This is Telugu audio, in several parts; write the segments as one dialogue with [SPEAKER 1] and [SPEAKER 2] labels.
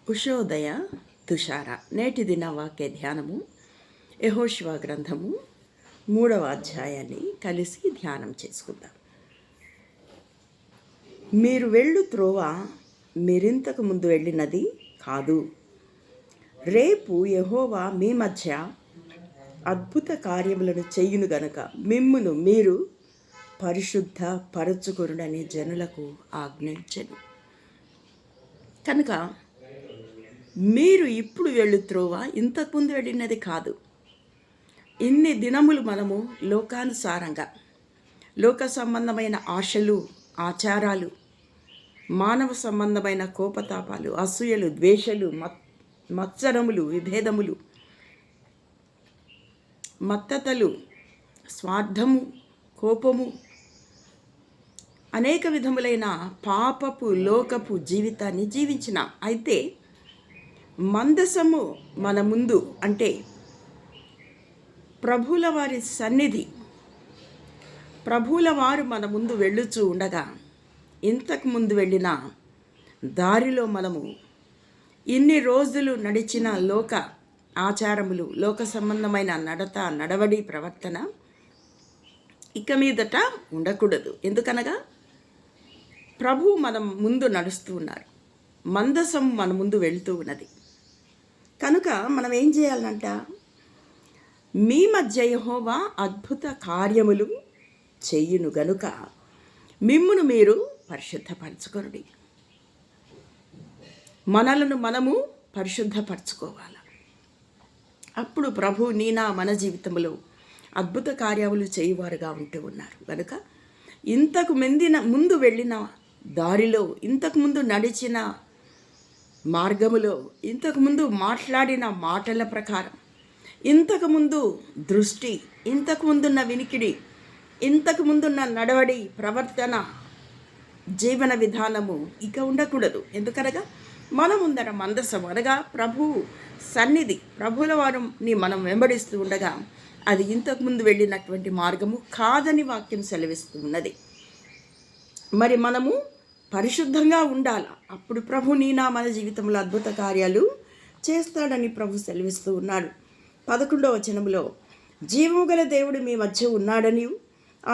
[SPEAKER 1] ఉషోదయ తుషార. నేటి దిన వాక్య ధ్యానము యెహోషువ గ్రంథము 3వ అధ్యాయాన్ని కలిసి ధ్యానం చేసుకుందాం. మీరు వెళ్ళు త్రోవ మీరింతకు ముందు వెళ్ళినది కాదు. రేపు యెహోవా మీ మధ్య అద్భుత కార్యములను చెయ్యును గనుక మిమ్మును మీరు పరిశుద్ధ పరచుకొనుడని జనులకు ఆజ్ఞించెను. కనుక మీరు ఇప్పుడు వెళ్ళు త్రోవ ఇంతకుముందు వెళ్ళినది కాదు. ఇన్ని దినములు మనము లోకానుసారంగా లోక సంబంధమైన ఆశలు, ఆచారాలు, మానవ సంబంధమైన కోపతాపాలు, అసూయలు, ద్వేషాలు, మత్సరములు, విభేదములు, మత్తతలు, స్వార్థము, కోపము, అనేక విధములైన పాపపు లోకపు జీవితాన్ని జీవించినాం. అయితే మందసము మన ముందు, అంటే ప్రభువుల వారి సన్నిధి, ప్రభువుల వారు మన ముందు వెళ్ళుచూ ఉండగా ఇంతకు ముందు వెళ్ళిన దారిలో మనము ఇన్ని రోజులు నడిచిన లోక ఆచారములు, లోక సంబంధమైన నడత, నడవడి, ప్రవర్తన ఇక మీదట ఉండకూడదు. ఎందుకనగా ప్రభు మనం ముందు నడుస్తూ ఉన్నారు, మందసం మన ముందు వెళుతూ ఉన్నది. కనుక మనం ఏం చేయాలంట? మీ మధ్య యెహోవా అద్భుత కార్యములు చెయ్యును గనుక మిమ్మును మీరు పరిశుద్ధపరచుకొనుడి. మనలను మనము పరిశుద్ధపరచుకోవాలి. అప్పుడు ప్రభు మన జీవితంలో అద్భుత కార్యములు చేయువారుగా ఉంటూ ఉన్నారు. కనుక ఇంతకు ముందు వెళ్ళిన దారిలో, ఇంతకుముందు నడిచిన మార్గములో, ఇంతకుముందు మాట్లాడిన మాటల ప్రకారం, ఇంతకుముందు దృష్టి, ఇంతకుముందున్న వినికిడి, ఇంతకుముందున్న నడవడి, ప్రవర్తన, జీవన విధానము ఇక ఉండకూడదు. ఎందుకనగా మనం ముందర మందసం అనగా ప్రభు సన్నిధి, ప్రభుల వారిని మనం వెంబడిస్తూ ఉండగా అది ఇంతకుముందు వెళ్ళినటువంటి మార్గము కాదని వాక్యం సెలవిస్తూ ఉన్నది. మరి మనము పరిశుద్ధంగా ఉండాలి. అప్పుడు ప్రభు మన జీవితంలో అద్భుత కార్యాలు చేస్తాడని ప్రభు సెలవిస్తూ ఉన్నాడు. 11వ వచనంలో, జీవము గల దేవుడు మీ మధ్య ఉన్నాడని,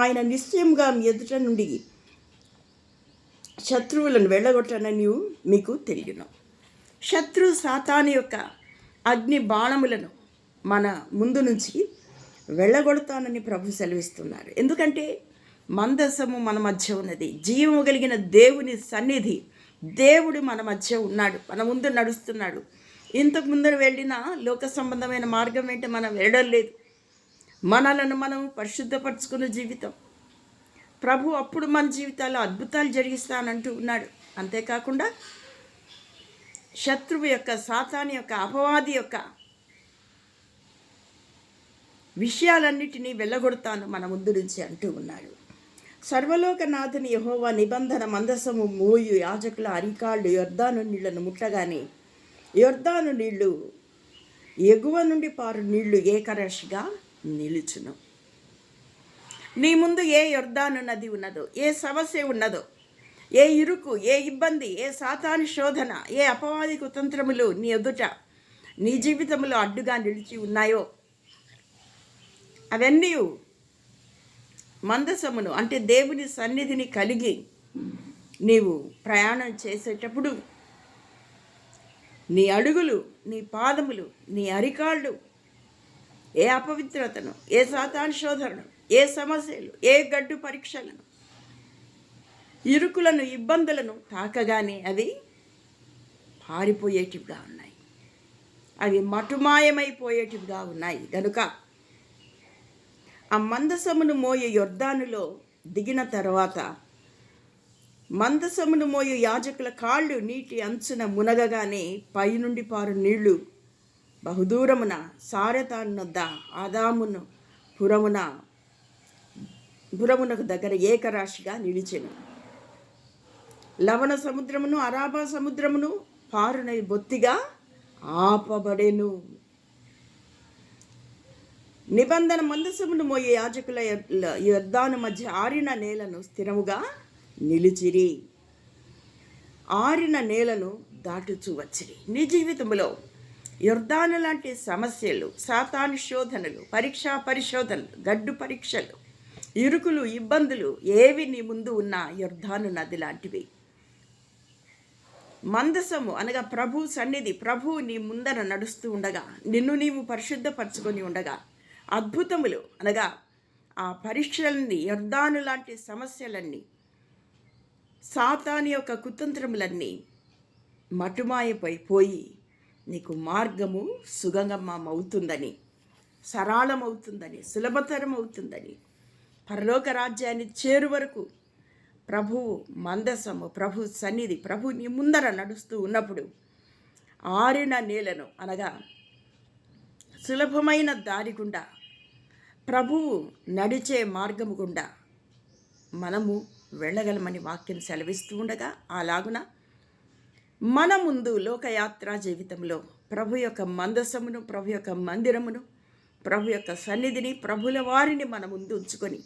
[SPEAKER 1] ఆయన నిశ్చయముగా మీ ఎదుట నుండి శత్రువులను వెళ్ళగొట్టనని మీకు తెలియను. శత్రు సాతాను యొక్క అగ్ని బాణములను మన ముందు నుంచి వెళ్ళగొడతానని ప్రభు సెలవిస్తున్నారు. ఎందుకంటే మందసము మన మధ్య ఉన్నది, జీవము కలిగిన దేవుని సన్నిధి, దేవుడు మన మధ్య ఉన్నాడు, మన ముందు నడుస్తున్నాడు. ఇంతకు ముందర వెళ్ళిన లోక సంబంధమైన మార్గం ఏంటి మనం వెళ్ళడం లేదు. మనలను మనం పరిశుద్ధపరచుకున్న జీవితం. ప్రభు అప్పుడు మన జీవితాల్లో అద్భుతాలు జరిగిస్తానంటూ ఉన్నాడు. అంతేకాకుండా శత్రువు యొక్క, సాతాను యొక్క, అపవాది యొక్క విషయాలన్నిటినీ వెళ్ళగొడతాను మన ముందు నుంచి అంటూ ఉన్నాడు. సర్వలోకనాథుని యెహోవా నిబంధన మందసము మోయు యాజకుల అరికాళ్ళు యొర్దాను నీళ్లను ముట్టగానే యొర్దాను నీళ్లు, ఎగువ నుండి పారు నీళ్లు ఏకరాశిగా నిలుచును. నీ ముందు ఏ యొర్దాను నది ఉన్నదో, ఏ సమస్య ఉన్నదో, ఏ ఇరుకు, ఏ ఇబ్బంది, ఏ సాతాను శోధన, ఏ అపవాది కుతంత్రములు నీ ఎదుట, నీ జీవితంలో అడ్డుగా నిలిచి ఉన్నాయో అవన్నీ మందసమును, అంటే దేవుని సన్నిధిని కలిగి నీవు ప్రయాణం చేసేటప్పుడు నీ అడుగులు, నీ పాదములు, నీ అరికాళ్ళు ఏ అపవిత్రతను, ఏ సాతాను శోధనను, ఏ సమస్యలు, ఏ గడ్డు పరీక్షలను, ఇరుకులను, ఇబ్బందులను తాకగానే అవి పారిపోయేటివిగా ఉన్నాయి, అవి మటుమాయమైపోయేటివిగా ఉన్నాయి. కనుక ఆ మందసమును మోయే యొర్దానులో దిగిన తర్వాత మందసమును మోయు యాజకుల కాళ్ళు నీటి అంచున మునగగానే పైనుండి పారు నీళ్లు బహుదూరమున సారెతానొద్ద ఆదామును పురమునకు దగ్గర ఏకరాశిగా నిలిచెను. లవణ సముద్రమును, అరాబా సముద్రమును పారునవి బొత్తిగా ఆపబడెను. నిబంధన మందసమును మోయే యాజకుల యొర్దాను మధ్య ఆరిన నేలను స్థిరముగా నిలిచిరి. ఆరిన నేలను దాటుచూ వచ్చిరి. నీ జీవితంలో యొర్దాను లాంటి సమస్యలు, సాతాను శోధనలు, పరీక్షా పరిశోధనలు, గడ్డు పరీక్షలు, ఇరుకులు, ఇబ్బందులు ఏవి నీ ముందు ఉన్న యొర్దాను నది లాంటివి. మందసము అనగా ప్రభు సన్నిధి, ప్రభు నీ ముందర నడుస్తూ ఉండగా, నిన్ను నీవు పరిశుద్ధపరచుకొని ఉండగా, అద్భుతములు అనగా ఆ పరీక్షలన్నీ, యొర్దాను లాంటి సమస్యలన్నీ, సాతాను యొక్క కుతంత్రములన్నీ మటుమాయపోయి నీకు మార్గము సుగమమవుతుందని, సరళమవుతుందని, సులభతరం అవుతుందని, పరలోక రాజ్యాన్ని చేరు వరకు ప్రభువు మందసము, ప్రభు సన్నిధి, ప్రభు నీ ముందర నడుస్తూ ఉన్నప్పుడు ఆరిన నేలను అనగా సులభమైన దారి గుండా, ప్రభువు నడిచే మార్గము గుండా మనము వెళ్ళగలమని వాక్యం సెలవిస్తూ ఉండగా, అలాగున మన ముందు లోకయాత్రా జీవితంలో ప్రభు యొక్క మందసమును, ప్రభు యొక్క మందిరమును, ప్రభు యొక్క సన్నిధిని, ప్రభుల వారిని మన ముందు ఉంచుకొని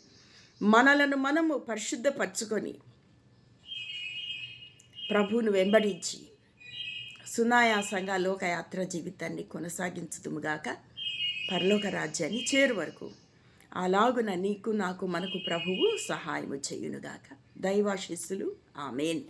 [SPEAKER 1] మనలను మనము పరిశుద్ధపరచుకొని ప్రభువును వెంబడించి సునాయాసంగా లోకయాత్ర జీవితాన్ని కొనసాగించుదుముగాక, పరలోక రాజ్యాన్ని చేరు వరకు. అలాగున నీకు, నాకు, మనకు ప్రభువు సహాయము చేయునుగాక. దైవాశీస్సులు. ఆమేన్.